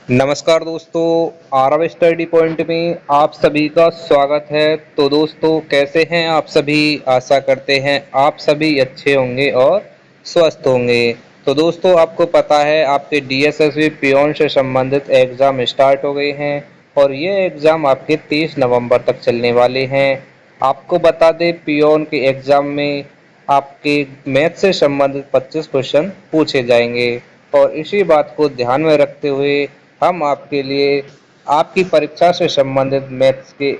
नमस्कार दोस्तों, Aarav study point में आप सभी का स्वागत है। तो दोस्तों कैसे हैं आप सभी? आशा करते हैं आप सभी अच्छे होंगे और स्वस्थ होंगे। तो दोस्तों आपको पता है आपके डीएसएसबी पियोन से संबंधित एग्ज़ाम स्टार्ट हो गए हैं और ये एग्ज़ाम आपके 30 नवंबर तक चलने वाले हैं। आपको बता दें पियोन के एग्ज़ाम में आपके मैथ से संबंधित 25 क्वेश्चन पूछे जाएंगे और इसी बात को ध्यान में रखते हुए हम आपके लिए आपकी परीक्षा से संबंधित मैथ्स के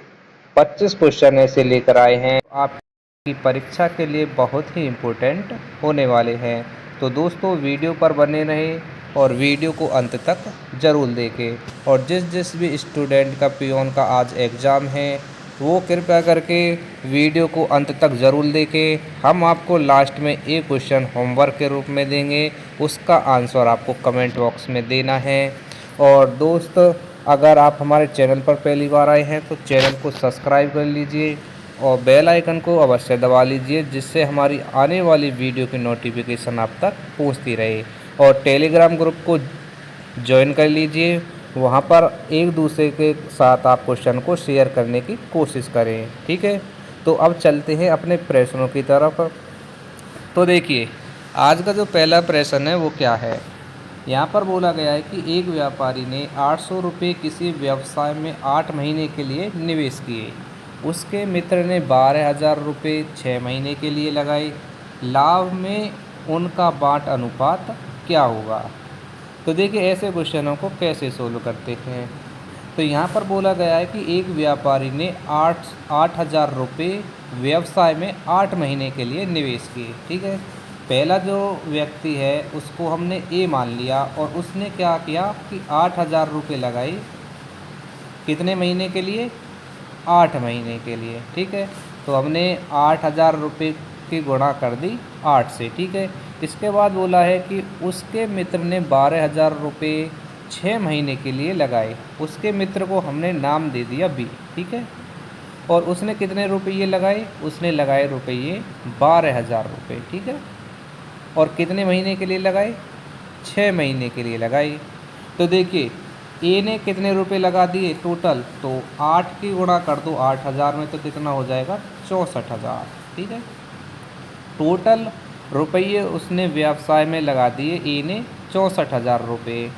25 क्वेश्चन ऐसे लेकर आए हैं आपकी परीक्षा के लिए बहुत ही इम्पोर्टेंट होने वाले हैं। तो दोस्तों वीडियो पर बने रहें और वीडियो को अंत तक ज़रूर देखें। और जिस भी स्टूडेंट का पियोन का आज एग्ज़ाम है वो कृपया करके वीडियो को अंत तक ज़रूर देखें। हम आपको लास्ट में एक क्वेश्चन होमवर्क के रूप में देंगे, उसका आंसर आपको कमेंट बॉक्स में देना है। और दोस्त अगर आप हमारे चैनल पर पहली बार आए हैं तो चैनल को सब्सक्राइब कर लीजिए और बेल आइकन को अवश्य दबा लीजिए, जिससे हमारी आने वाली वीडियो की नोटिफिकेशन आप तक पहुंचती रहे। और टेलीग्राम ग्रुप को ज्वाइन कर लीजिए, वहां पर एक दूसरे के साथ आप क्वेश्चन को शेयर करने की कोशिश करें। ठीक है, तो अब चलते हैं अपने प्रश्नों की तरफ। तो देखिए आज का जो पहला प्रश्न है वो क्या है। यहाँ पर बोला गया है कि एक व्यापारी ने 800 रुपये किसी व्यवसाय में 8 महीने के लिए निवेश किए। उसके मित्र ने 12,000 रुपये 6 महीने के लिए लगाए। लाभ में उनका बाँट अनुपात क्या होगा? तो देखिए ऐसे क्वेश्चनों को कैसे सोल्व करते हैं। तो यहाँ पर बोला गया है कि एक व्यापारी ने 8,000 रुपये व्यवसाय में 8 महीने के लिए निवेश किए। ठीक है, पहला जो व्यक्ति है उसको हमने ए मान लिया और उसने क्या किया कि 8,000 रुपये लगाए कितने महीने के लिए? 8 महीने के लिए। ठीक है, तो हमने 8,000 रुपये की गुणा कर दी 8 से। ठीक है, इसके बाद बोला है कि उसके मित्र ने 12,000 रुपये 6 महीने के लिए लगाए। उसके मित्र को हमने नाम दे दिया बी। ठीक है, और उसने कितने रुपये लगाए? उसने लगाए रुपये 12,000 रुपये। ठीक है, और कितने महीने के लिए लगाए? 6 महीने के लिए लगाई। तो देखिए ए ने कितने रुपए लगा दिए टोटल? तो 8 की गुणा कर दो 8,000 में तो कितना हो जाएगा? 64,000। ठीक है, टोटल रुपये उसने व्यवसाय में लगा दिए ए ने 64,000 रुपये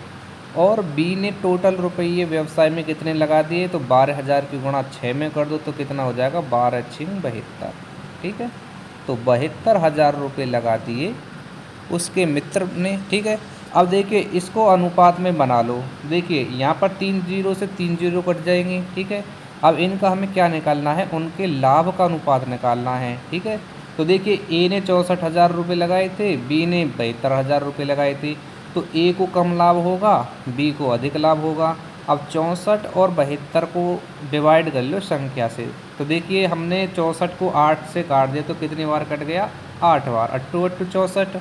और बी ने टोटल रुपये व्यवसाय में कितने लगा दिए? तो 12,000 की गुणा 6 में कर दो तो कितना हो जाएगा? 12×6 = 72। ठीक है, तो 72,000 रुपये लगा दिए उसके मित्र ने। ठीक है, अब देखिए इसको अनुपात में बना लो। देखिए यहाँ पर 3 जीरो से 3 जीरो कट जाएंगे। ठीक है, अब इनका हमें क्या निकालना है? उनके लाभ का अनुपात निकालना है। ठीक है, तो देखिए ए ने 64,000 रुपये लगाए थे, बी ने 72,000 रुपये लगाए थे, तो ए को कम लाभ होगा, बी को अधिक लाभ होगा। अब 64 और 72 को डिवाइड कर लो संख्या से। तो देखिए हमने 64 को 8 से काट दिया तो कितनी बार कट गया? 8 बार। 8 8 64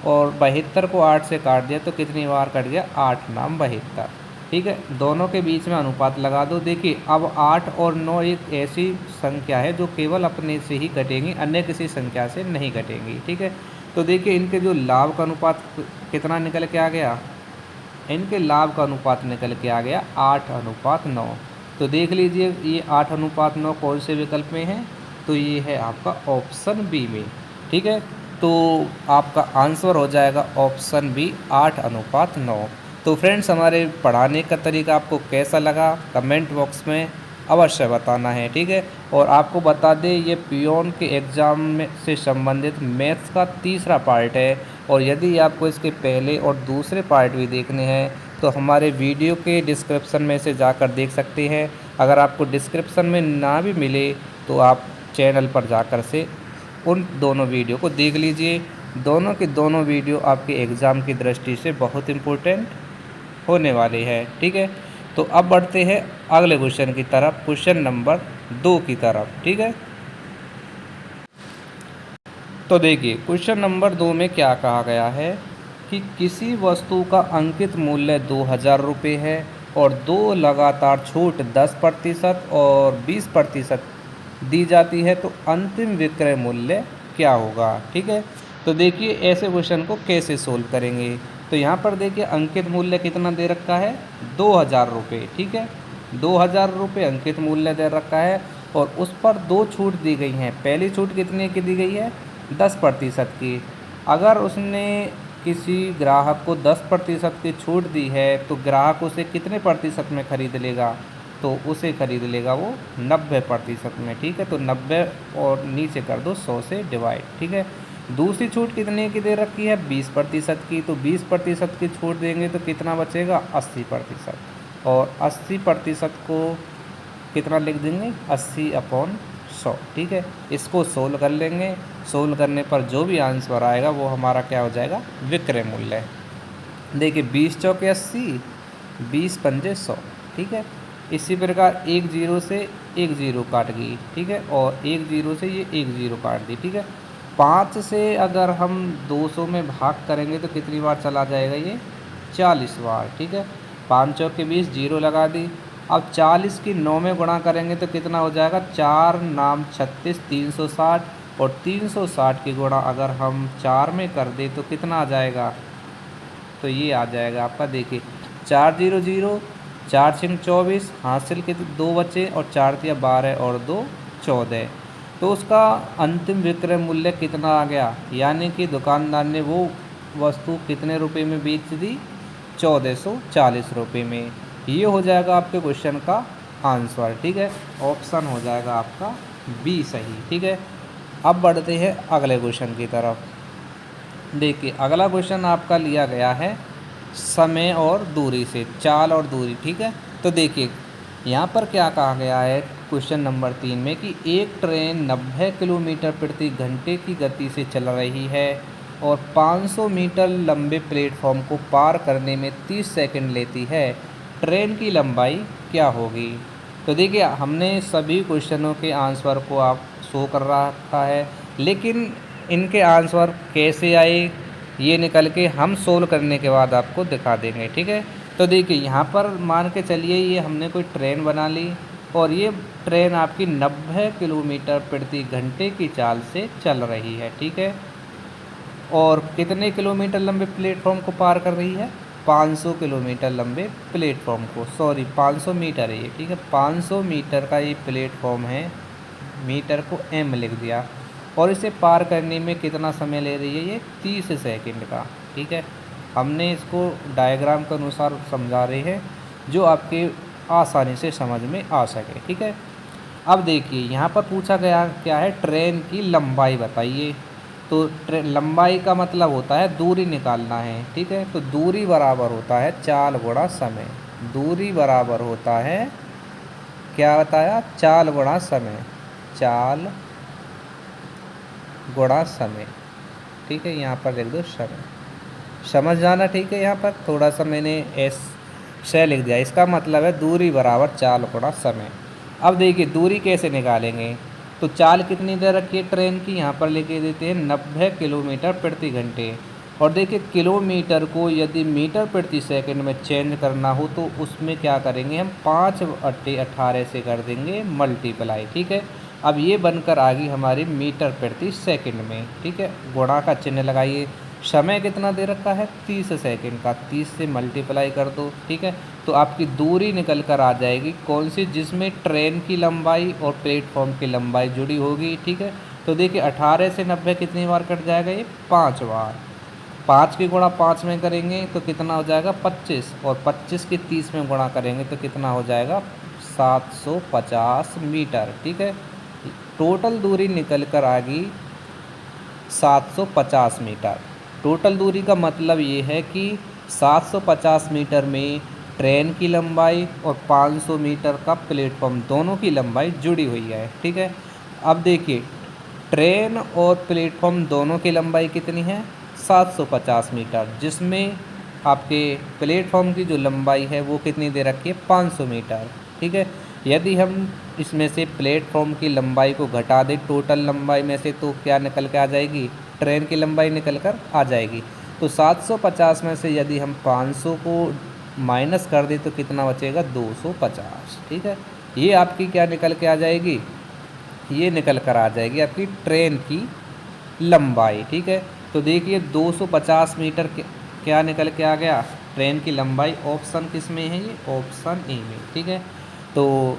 और 72 को 8 से काट दिया तो कितनी बार कट गया? 8 नाम 72। ठीक है, दोनों के बीच में अनुपात लगा दो। देखिए अब 8 और 9 एक ऐसी संख्या है जो केवल अपने से ही कटेंगी, अन्य किसी संख्या से नहीं कटेंगी। ठीक है, तो देखिए इनके जो लाभ का अनुपात कितना निकल के आ गया? इनके लाभ का अनुपात निकल के आ गया 8:9। तो देख लीजिए ये 8:9 कौन से विकल्प में है? तो ये है आपका ऑप्शन बी में। ठीक है, तो आपका आंसर हो जाएगा ऑप्शन बी 8:9। तो फ्रेंड्स हमारे पढ़ाने का तरीका आपको कैसा लगा कमेंट बॉक्स में अवश्य बताना है। ठीक है, और आपको बता दें ये पियोन के एग्ज़ाम में से संबंधित मैथ्स का तीसरा पार्ट है और यदि आपको इसके पहले और दूसरे पार्ट भी देखने हैं तो हमारे वीडियो के डिस्क्रिप्शन में से जाकर देख सकते हैं। अगर आपको डिस्क्रिप्शन में ना भी मिले तो आप चैनल पर जाकर से उन दोनों वीडियो को देख लीजिए। दोनों के दोनों वीडियो आपके एग्ज़ाम की दृष्टि से बहुत इम्पोर्टेंट होने वाले हैं। ठीक है, तो अब बढ़ते हैं अगले क्वेश्चन की तरफ, क्वेश्चन नंबर 2 की तरफ। ठीक है, तो देखिए क्वेश्चन नंबर 2 में क्या कहा गया है कि किसी वस्तु का अंकित मूल्य 2,000 रुपये है और दो लगातार छूट 10% और 20% दी जाती है तो अंतिम विक्रय मूल्य क्या होगा? ठीक है, तो देखिए ऐसे क्वेश्चन को कैसे सोल्व करेंगे। तो यहाँ पर देखिए अंकित मूल्य कितना दे रखा है, 2000 रुपये। ठीक है, 2000 रुपये अंकित मूल्य दे रखा है और उस पर दो छूट दी गई हैं। पहली छूट कितने की दी गई है, 10% की। अगर उसने किसी ग्राहक को 10% की छूट दी है तो ग्राहक उसे कितने प्रतिशत में खरीद लेगा, तो उसे खरीद लेगा वो 90% में। ठीक है, तो 90 और नीचे कर दो 100 से डिवाइड। ठीक है, दूसरी छूट कितने की दे रखी है, 20% की। तो 20% की छूट देंगे तो कितना बचेगा, 80%। और 80% को कितना लिख देंगे, 80/100। ठीक है, इसको सोल्व कर लेंगे। सोल्व करने पर जो भी आंसर आएगा वो हमारा क्या हो जाएगा, विक्रय मूल्य। देखिए 20 चौके 80, 20 पंजे 100। ठीक है, इसी प्रकार एक जीरो से एक जीरो काट गई। ठीक है, और एक जीरो से ये एक जीरो काट दी। ठीक है, 5 से अगर हम 200 में भाग करेंगे तो कितनी बार चला जाएगा, ये 40 बार। ठीक है, 5 चौके 20, जीरो लगा दी। अब 40 की 9 में गुणा करेंगे तो कितना हो जाएगा, 4 नाम 36, 360। और 360 की गुणा अगर हम 4 में कर दें तो कितना आ जाएगा, तो ये आ जाएगा आपका। देखिए 4 0 0, 4 6 24, हासिल के 2 बचे और 4 तिया 12 और 2 14। तो उसका अंतिम विक्रय मूल्य कितना आ गया, यानी कि दुकानदार ने वो वस्तु कितने रुपए में बेच दी, 1440 रुपये में। ये हो जाएगा आपके क्वेश्चन का आंसर। ठीक है, ऑप्शन हो जाएगा आपका बी सही। ठीक है, अब बढ़ते हैं अगले क्वेश्चन की तरफ। देखिए अगला क्वेश्चन आपका लिया गया है समय और दूरी से, चाल और दूरी। ठीक है, तो देखिए यहाँ पर क्या कहा गया है क्वेश्चन नंबर 3 में कि एक ट्रेन 90 किलोमीटर प्रति घंटे की गति से चल रही है और 500 मीटर लंबे प्लेटफॉर्म को पार करने में 30 सेकंड लेती है। ट्रेन की लंबाई क्या होगी। तो देखिए हमने सभी क्वेश्चनों के आंसर को आप शो कर रखा है, लेकिन इनके आंसर कैसे आए ये निकल के हम सोल्व करने के बाद आपको दिखा देंगे। ठीक है, तो देखिए यहाँ पर मान के चलिए ये हमने कोई ट्रेन बना ली और ये ट्रेन आपकी 90 किलोमीटर प्रति घंटे की चाल से चल रही है। ठीक है, और कितने किलोमीटर लंबे प्लेटफॉर्म को पार कर रही है, 500 किलोमीटर लंबे प्लेटफॉर्म को, सॉरी 500 मीटर है ये। ठीक है, 500 मीटर का ये प्लेटफॉर्म है, मीटर को एम लिख दिया। और इसे पार करने में कितना समय ले रही है, ये 30 सेकंड का। ठीक है, हमने इसको डायग्राम के अनुसार समझा रहे हैं जो आपके आसानी से समझ में आ सके। ठीक है, अब देखिए यहाँ पर पूछा गया क्या है, ट्रेन की लंबाई बताइए। तो लंबाई का मतलब होता है दूरी निकालना है। ठीक है, तो दूरी बराबर होता है चाल गुणा समय। दूरी बराबर होता है, क्या बताया, चाल गुणा समय, चाल गुणा समय। ठीक है, यहाँ पर लिख दो समय, समझ जाना। ठीक है, यहाँ पर थोड़ा सा मैंने एस से लिख दिया, इसका मतलब है दूरी बराबर चाल गुणा समय। अब देखिए दूरी कैसे निकालेंगे, तो चाल कितनी दे रखी है ट्रेन की, यहाँ पर लेके देते हैं 90 किलोमीटर प्रति घंटे। और देखिए किलोमीटर को यदि मीटर प्रति सेकंड में चेंज करना हो तो उसमें क्या करेंगे हम, 5/18 से कर देंगे मल्टीप्लाई। ठीक है, अब ये बनकर आ गई हमारी मीटर प्रति सेकंड में। ठीक है, गुणा का चिन्ह लगाइए। समय कितना दे रखा है, 30 सेकंड का, 30 से मल्टीप्लाई कर दो। ठीक है, तो आपकी दूरी निकल कर आ जाएगी कौन सी, जिसमें ट्रेन की लंबाई और प्लेटफॉर्म की लंबाई जुड़ी होगी। ठीक है, तो देखिए 18 से 90 कितनी बार कट जाएगा, ये 5 बार। 5 की गुणा 5 में करेंगे तो कितना हो जाएगा, 25। और 25 की 30 में गुणा करेंगे तो कितना हो जाएगा, 750 मीटर। ठीक है, टोटल दूरी निकल कर आ गई 750 मीटर। टोटल दूरी का मतलब ये है कि 750 मीटर में ट्रेन की लंबाई और 500 मीटर का प्लेटफॉर्म दोनों की लंबाई जुड़ी हुई है। ठीक है, अब देखिए ट्रेन और प्लेटफॉर्म दोनों की लंबाई कितनी है, 750 मीटर, जिसमें आपके प्लेटफॉर्म की जो लंबाई है वो कितनी दे रखी है, 500 मीटर। ठीक है, यदि हम इसमें से प्लेटफॉर्म की लंबाई को घटा दें टोटल लंबाई में से तो क्या निकल के आ जाएगी, ट्रेन की लंबाई निकल कर आ जाएगी। तो 750 में से यदि हम 500 को माइनस कर दें तो कितना बचेगा, 250। ठीक है, ये आपकी क्या निकल के आ जाएगी, ये निकल कर आ जाएगी आपकी ट्रेन की लंबाई। ठीक है, तो देखिए 250 मीटर क्या निकल के आ गया, ट्रेन की लंबाई ऑप्शन किस में है, ये ऑप्शन ए में। ठीक है, तो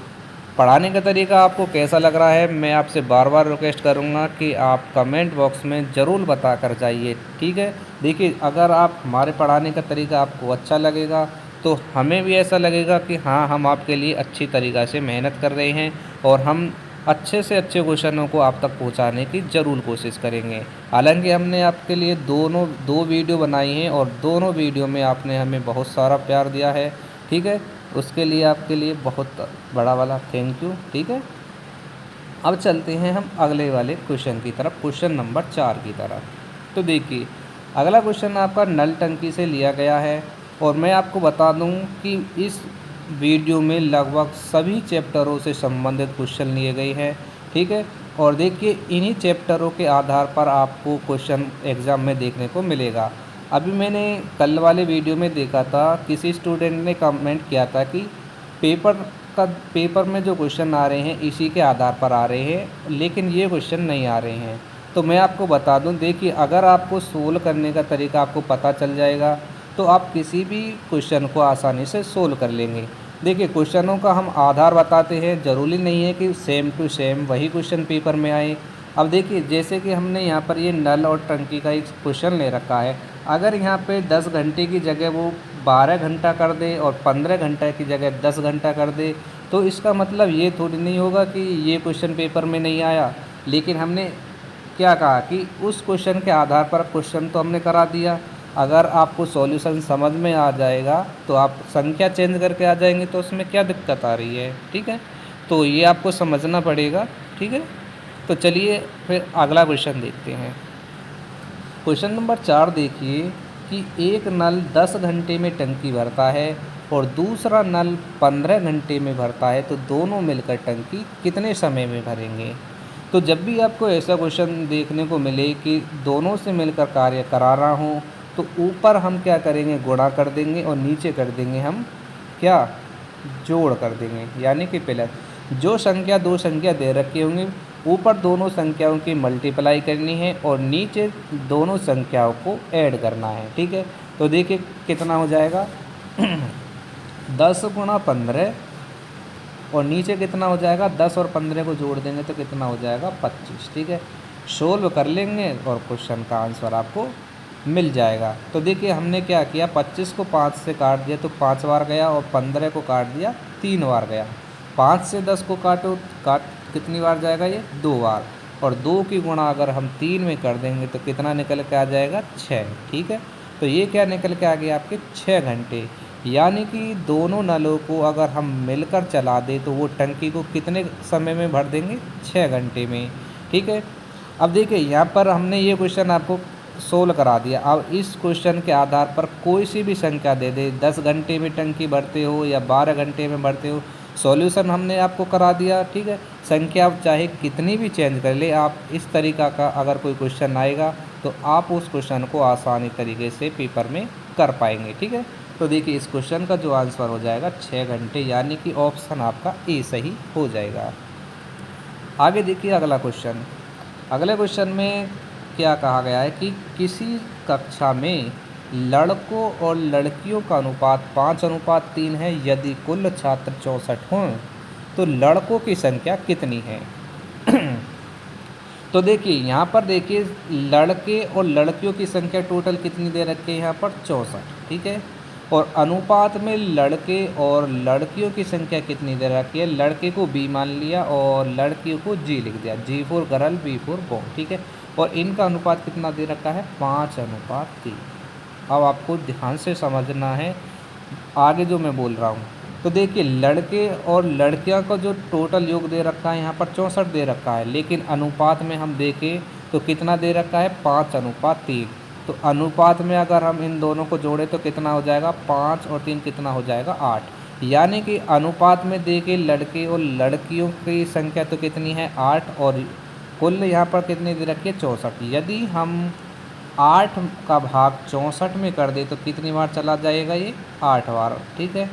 पढ़ाने का तरीका आपको कैसा लग रहा है, मैं आपसे बार बार रिक्वेस्ट करूँगा कि आप कमेंट बॉक्स में ज़रूर बता कर जाइए। ठीक है, देखिए अगर आप हमारे पढ़ाने का तरीका आपको अच्छा लगेगा तो हमें भी ऐसा लगेगा कि हाँ, हम आपके लिए अच्छी तरीक़ा से मेहनत कर रहे हैं और हम अच्छे से अच्छे क्वेश्चनों को आप तक पहुंचाने की ज़रूर कोशिश करेंगे। हालांकि हमने आपके लिए दो वीडियो बनाई हैं और दोनों वीडियो में आपने हमें बहुत सारा प्यार दिया है। ठीक है, उसके लिए आपके लिए बहुत बड़ा वाला थैंक यू। ठीक है, अब चलते हैं हम अगले वाले क्वेश्चन की तरफ, क्वेश्चन नंबर 4 की तरफ। तो देखिए अगला क्वेश्चन आपका नल टंकी से लिया गया है और मैं आपको बता दूं कि इस वीडियो में लगभग सभी चैप्टरों से संबंधित क्वेश्चन लिए गए हैं। ठीक है, और देखिए इन्हीं चैप्टरों के आधार पर आपको क्वेश्चन एग्ज़ाम में देखने को मिलेगा। अभी मैंने कल वाले वीडियो में देखा था, किसी स्टूडेंट ने कमेंट किया था कि पेपर में जो क्वेश्चन आ रहे हैं इसी के आधार पर आ रहे हैं, लेकिन ये क्वेश्चन नहीं आ रहे हैं। तो मैं आपको बता दूं, देखिए अगर आपको सोल्व करने का तरीका आपको पता चल जाएगा तो आप किसी भी क्वेश्चन को आसानी से सोल्व कर लेंगे। देखिए क्वेश्चनों का हम आधार बताते हैं, ज़रूरी नहीं है कि सेम टू सेम वही क्वेश्चन पेपर में आए। अब देखिए जैसे कि हमने यहाँ पर ये नल और टंकी का एक क्वेश्चन ले रखा है, अगर यहाँ पे 10 घंटे की जगह वो 12 घंटा कर दे और 15 घंटा की जगह 10 घंटा कर दे, तो इसका मतलब ये थोड़ी नहीं होगा कि ये क्वेश्चन पेपर में नहीं आया। लेकिन हमने क्या कहा कि उस क्वेश्चन के आधार पर क्वेश्चन तो हमने करा दिया। अगर आपको सॉल्यूशन समझ में आ जाएगा तो आप संख्या चेंज करके आ जाएंगे, तो उसमें क्या दिक्कत आ रही है। ठीक है, तो ये आपको समझना पड़ेगा। ठीक है, तो चलिए फिर अगला क्वेश्चन देखते हैं। क्वेश्चन नंबर 4 देखिए कि एक नल 10 घंटे में टंकी भरता है और दूसरा नल 15 घंटे में भरता है, तो दोनों मिलकर टंकी कितने समय में भरेंगे। तो जब भी आपको ऐसा क्वेश्चन देखने को मिले कि दोनों से मिलकर कार्य करा रहा हूँ, तो ऊपर हम क्या करेंगे, गुणा कर देंगे और नीचे कर देंगे हम क्या, जोड़ कर देंगे। यानी कि प्लस, जो संख्या दो संख्या दे रखी होंगी ऊपर दोनों संख्याओं की मल्टीप्लाई करनी है और नीचे दोनों संख्याओं को ऐड करना है। ठीक है, तो देखिए कितना हो जाएगा 10 गुणा 15 और नीचे कितना हो जाएगा, 10 और 15 को जोड़ देंगे तो कितना हो जाएगा 25। ठीक है, सोल्व कर लेंगे और क्वेश्चन का आंसर आपको मिल जाएगा। तो देखिए हमने क्या किया, 25 को 5 से काट दिया तो 5 बार गया और 15 को काट दिया 3 बार गया। 5 से 10 को काट कितनी बार जाएगा, ये 2 बार। और 2 की गुणा अगर हम 3 में कर देंगे तो कितना निकल के आ जाएगा 6। ठीक है, तो ये क्या निकल के आ गया आपके 6 घंटे। यानी कि दोनों नलों को अगर हम मिलकर चला दें तो वो टंकी को कितने समय में भर देंगे, 6 घंटे में। ठीक है, अब देखिए यहाँ पर हमने ये क्वेश्चन आपको सोल्व करा दिया। अब इस क्वेश्चन के आधार पर कोई सी भी संख्या दे दे, 10 घंटे में टंकी भरते हो या 12 घंटे में भरते हो, सॉल्यूशन हमने आपको करा दिया। ठीक है, संख्या आप चाहे कितनी भी चेंज कर ले, आप इस तरीका का अगर कोई क्वेश्चन आएगा तो आप उस क्वेश्चन को आसानी तरीके से पेपर में कर पाएंगे। ठीक है, तो देखिए इस क्वेश्चन का जो आंसर हो जाएगा 6 घंटे, यानी कि ऑप्शन आपका ए सही हो जाएगा। आगे देखिए अगला क्वेश्चन। अगले क्वेश्चन में क्या कहा गया है कि किसी कक्षा में लड़कों और लड़कियों का अनुपात 5:3 है। यदि कुल छात्र 64 हों तो लड़कों की संख्या कितनी है। तो देखिए यहाँ पर देखिए लड़के और लड़कियों की संख्या टोटल कितनी दे रखी है, यहाँ पर 64। ठीक है, और अनुपात में लड़के और लड़कियों की संख्या कितनी दे रखी है, लड़के को बी मान लिया और लड़कियों को जी लिख दिया, G4 गर्ल B4 बॉय। ठीक है, और इनका अनुपात कितना दे रखा है, 5:3। अब आपको ध्यान से समझना है आगे जो मैं बोल रहा हूँ। तो देखिए लड़के और लड़कियां का जो टोटल योग दे रखा है यहाँ पर 64 दे रखा है, लेकिन अनुपात में हम देखें तो कितना दे रखा है, 5:3। तो अनुपात में अगर हम इन दोनों को जोड़ें तो कितना हो जाएगा, 5 और 3 कितना हो जाएगा, 8। यानी कि अनुपात में देखिए लड़के और लड़कियों की संख्या तो कितनी है, 8, और कुल यहाँ पर कितनी दे रखी है, 64। यदि हम 8 का भाग 64 में कर दे तो कितनी बार चला जाएगा, ये 8 बार। ठीक है,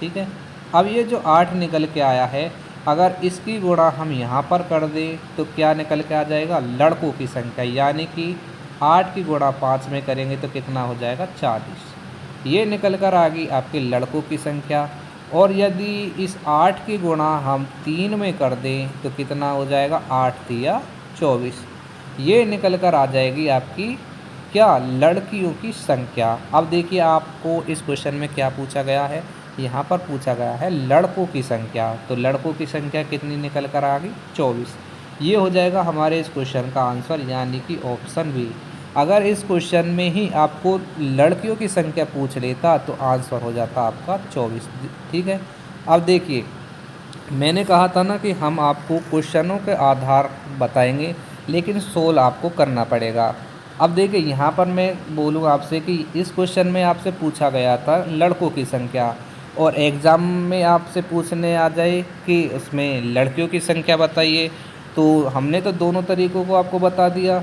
ठीक है, अब ये जो 8 निकल के आया है, अगर इसकी गुणा हम यहाँ पर कर दें तो क्या निकल के आ जाएगा, लड़कों की संख्या। यानी कि 8 की गुणा 5 में करेंगे तो कितना हो जाएगा 40। ये निकल कर आ गई आपके लड़कों की संख्या। और यदि इस 8 की गुणा हम 3 में कर दें तो कितना हो जाएगा 8 तिया 24। ये निकल कर आ जाएगी आपकी क्या लड़कियों की संख्या। अब देखिए आपको इस क्वेश्चन में क्या पूछा गया है, यहाँ पर पूछा गया है लड़कों की संख्या। तो लड़कों की संख्या कितनी निकल कर आ गई 24। ये हो जाएगा हमारे इस क्वेश्चन का आंसर, यानी कि ऑप्शन बी। अगर इस क्वेश्चन में ही आपको लड़कियों की संख्या पूछ लेता तो आंसर हो जाता आपका 24। ठीक है। अब देखिए मैंने कहा था ना कि हम आपको क्वेश्चनों के आधार बताएंगे, लेकिन सोल्व आपको करना पड़ेगा। अब देखिए यहाँ पर मैं बोलूँ आपसे कि इस क्वेश्चन में आपसे पूछा गया था लड़कों की संख्या, और एग्ज़ाम में आपसे पूछने आ जाए कि उसमें लड़कियों की संख्या बताइए, तो हमने तो दोनों तरीक़ों को आपको बता दिया।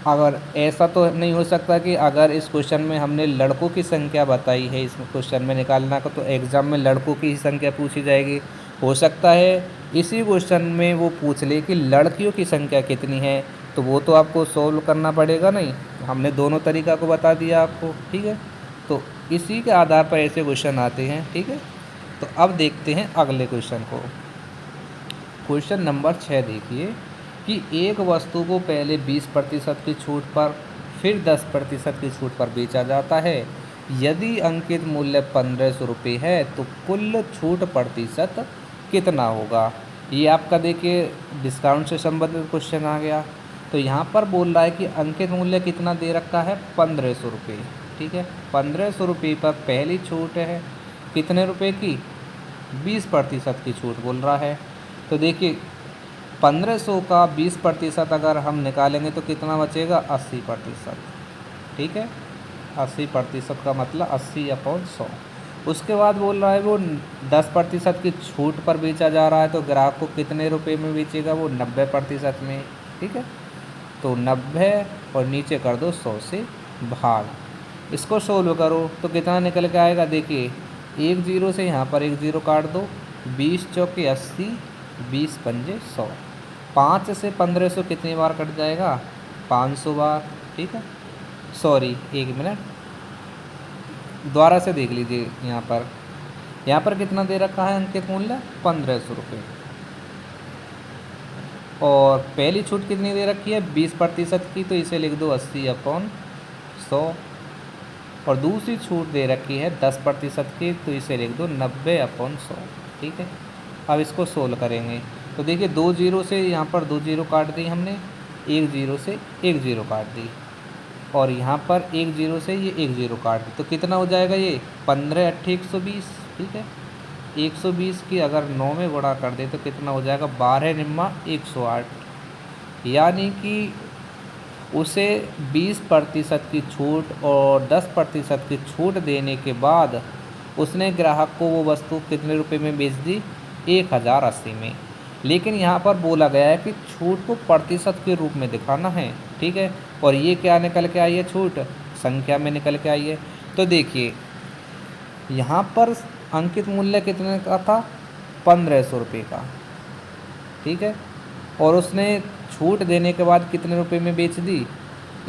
अगर ऐसा तो नहीं हो सकता कि अगर इस क्वेश्चन में हमने लड़कों की संख्या बताई है, इस क्वेश्चन में निकालना को, तो एग्ज़ाम में लड़कों की ही संख्या पूछी जाएगी। हो सकता है इसी क्वेश्चन में वो पूछ ले कि लड़कियों की संख्या कितनी है, तो वो तो आपको सोल्व करना पड़ेगा नहीं। हमने दोनों तरीक़ा को बता दिया आपको। ठीक है, तो इसी के आधार पर ऐसे क्वेश्चन आते हैं। ठीक है, तो अब देखते हैं अगले क्वेश्चन को। क्वेश्चन नंबर 6 देखिए कि एक वस्तु को पहले 20% की छूट पर फिर 10% की छूट पर बेचा जाता है। यदि अंकित मूल्य 1500 रुपये है तो कुल छूट प्रतिशत कितना होगा। ये आपका देखिए डिस्काउंट से संबंधित क्वेश्चन आ गया। तो यहाँ पर बोल रहा है कि अंकित मूल्य कितना दे रखा है 1500 रुपये। ठीक है, 1500 रुपये पर पहली छूट है कितने रुपए की 20% की छूट बोल रहा है। तो देखिए 1500 का 20% अगर हम निकालेंगे तो कितना बचेगा 80%। ठीक है, 80% का मतलब 80/100। उसके बाद बोल रहा है वो 10% की छूट पर बेचा जा रहा है, तो ग्राहक को कितने रुपए में बेचेगा वो 90% में। ठीक है, तो 90 और नीचे कर दो 100 से भाग। इसको सोल्व करो तो कितना निकल के आएगा। देखिए 1 0 से यहाँ पर 1 0 काट दो, 20 चौके 80, 20 पंजे 100। 5 से 1500 कितनी बार कट जाएगा 500 बार। ठीक है, सॉरी 1 मिनट दोबारा से देख लीजिए। यहाँ पर कितना दे रखा है अंकित मूल्य 1500 रुपये, और पहली छूट कितनी दे रखी है 20% की, तो इसे लिख दो 80/100। और दूसरी छूट दे रखी है 10% की, तो इसे लिख दो 90/100। ठीक है, अब इसको सोल्व करेंगे तो देखिए 2 0 से यहाँ पर 2 0 काट दी हमने, 1 0 से 1 0 काट दी, और यहाँ पर 1 0 से ये 1 0 काट दी, तो कितना हो जाएगा ये 15 8 120। ठीक है, 120 की अगर 9 में गुणा कर दे तो कितना हो जाएगा 12 निम्मा 108। यानी कि उसे 20% की छूट और 10% की छूट देने के बाद उसने ग्राहक को वो वस्तु कितने रुपए में बेच दी 1080 में। लेकिन यहाँ पर बोला गया है कि छूट को प्रतिशत के रूप में दिखाना है। ठीक है, और ये क्या निकल के आई है छूट संख्या में निकल के आई है। तो देखिए यहाँ पर अंकित मूल्य कितने का था 1500 रुपये का। ठीक है, और उसने छूट देने के बाद कितने रुपए में बेच दी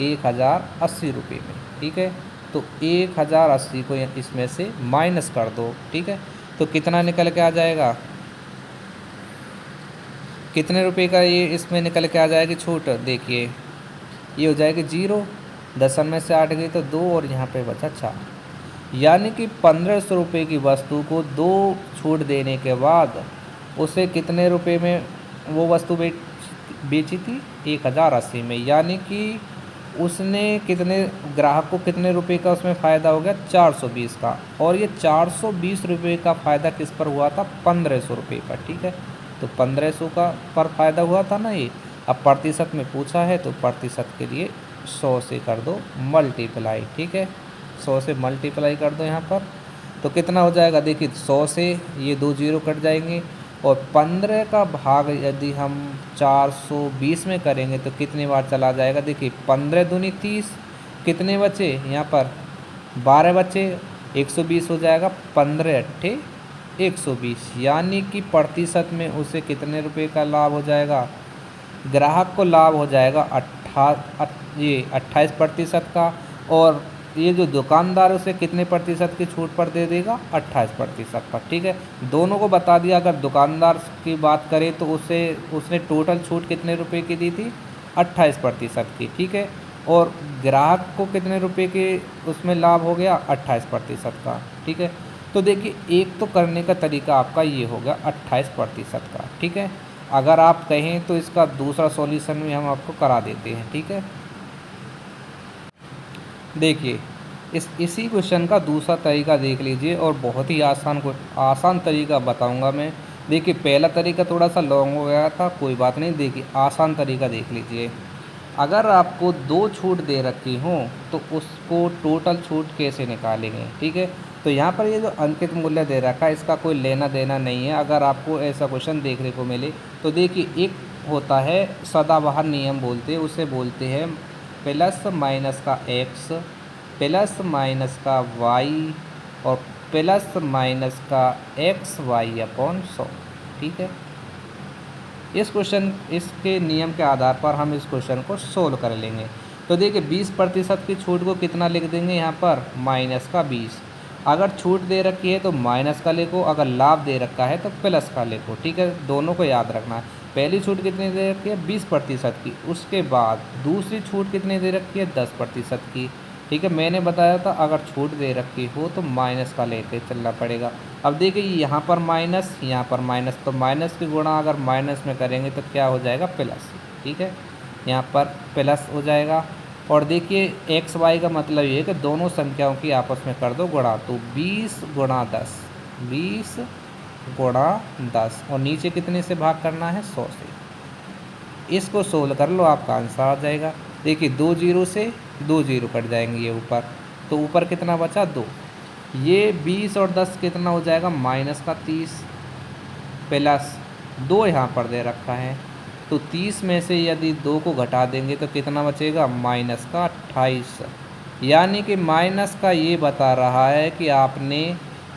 1080 रुपये में। ठीक है, तो 1080 को इसमें से माइनस कर दो। ठीक है, तो कितना निकल के आ जाएगा, कितने रुपए का ये इसमें निकल के आ जाएगी छूट। देखिए ये हो जाएगी 0, 10 में से 8 गई तो 2, और यहाँ पे बचा 4। यानी कि 1500 रुपये की वस्तु को 2 छूट देने के बाद उसे कितने रुपए में वो वस्तु बेची थी 1080 में। यानी कि उसने कितने ग्राहक को कितने रुपए का उसमें फ़ायदा हो गया 420 का, और ये 420 रुपये का फ़ायदा किस पर हुआ था 1500 रुपये पर। ठीक है, तो 1500 का पर फ़ायदा हुआ था ना ये। अब प्रतिशत में पूछा है तो प्रतिशत के लिए 100 से कर दो मल्टीप्लाई। ठीक है, 100 से मल्टीप्लाई कर दो यहाँ पर, तो कितना हो जाएगा देखिए 100 से ये 2 0 कट जाएंगे, और 15 का भाग यदि हम 420 में करेंगे तो कितनी बार चला जाएगा। देखिए 15 दूनी 30, कितने बचे यहाँ पर 12 बचे, 120 हो जाएगा, 15 अट्ठे 120। यानी कि प्रतिशत में उसे कितने रुपए का लाभ हो जाएगा, ग्राहक को लाभ हो जाएगा ये 28% का, और ये जो दुकानदार उसे कितने प्रतिशत की छूट पर दे देगा, 28% पर। ठीक है, दोनों को बता दिया। अगर दुकानदार की बात करें तो उसने टोटल छूट कितने रुपए की दी थी, 28% की। ठीक है, और ग्राहक को कितने रुपए के उसमें लाभ हो गया, 28% का। ठीक है, तो देखिए एक तो करने का तरीका आपका ये हो गया 28% का। ठीक है, अगर आप कहें तो इसका दूसरा सॉल्यूशन भी हम आपको करा देते हैं। ठीक है, देखिए इसी क्वेश्चन का दूसरा तरीका देख लीजिए, और बहुत ही आसान तरीका बताऊंगा मैं। देखिए पहला तरीका थोड़ा सा लॉन्ग हो गया था, कोई बात नहीं। देखिए आसान तरीका देख लीजिए। अगर आपको 2 छूट दे रखी हों तो उसको टोटल छूट कैसे निकालेंगे। ठीक है, तो यहाँ पर ये जो अंकित मूल्य दे रखा है इसका कोई लेना देना नहीं है। अगर आपको ऐसा क्वेश्चन देखने को मिले तो देखिए एक होता है सदाबहार नियम बोलते हैं, उसे बोलते हैं प्लस माइनस का एक्स, प्लस माइनस का वाई, और प्लस माइनस का एक्स वाई अपॉन 100। ठीक है, इसके नियम के आधार पर हम इस क्वेश्चन को सोल्व कर लेंगे। तो देखिए 20% की छूट को कितना लिख देंगे यहाँ पर, माइनस का 20। अगर छूट दे रखी है तो माइनस का लिखो, अगर लाभ दे रखा है तो प्लस का लिखो। ठीक है, दोनों को याद रखना है। पहली छूट कितनी दे रखी है, 20% की। उसके बाद दूसरी छूट कितनी दे रखी है, 10% की। ठीक है, मैंने बताया था अगर छूट दे रखी हो तो माइनस का लेके चलना पड़ेगा। अब देखिए यहाँ पर माइनस, यहाँ पर माइनस, तो माइनस की गुणा अगर माइनस में करेंगे तो क्या हो जाएगा, प्लस। ठीक है, यहाँ पर प्लस हो जाएगा। और देखिए एक्स वाई का मतलब ये है कि दोनों संख्याओं की आपस में कर दो गुणा, तो 20 गुणा 10, 20 गुणा 10, और नीचे कितने से भाग करना है, 100 से। इसको सोल्व कर लो, आपका आंसर आ जाएगा। देखिए 2 जीरो से 2 जीरो कट जाएंगे ये ऊपर, तो ऊपर कितना बचा, 2। ये 20 और 10 कितना हो जाएगा, माइनस का 30, प्लस 2 यहाँ पर दे रखा है, तो 30 में से यदि 2 को घटा देंगे तो कितना बचेगा, माइनस का 28। यानी कि माइनस का ये बता रहा है कि आपने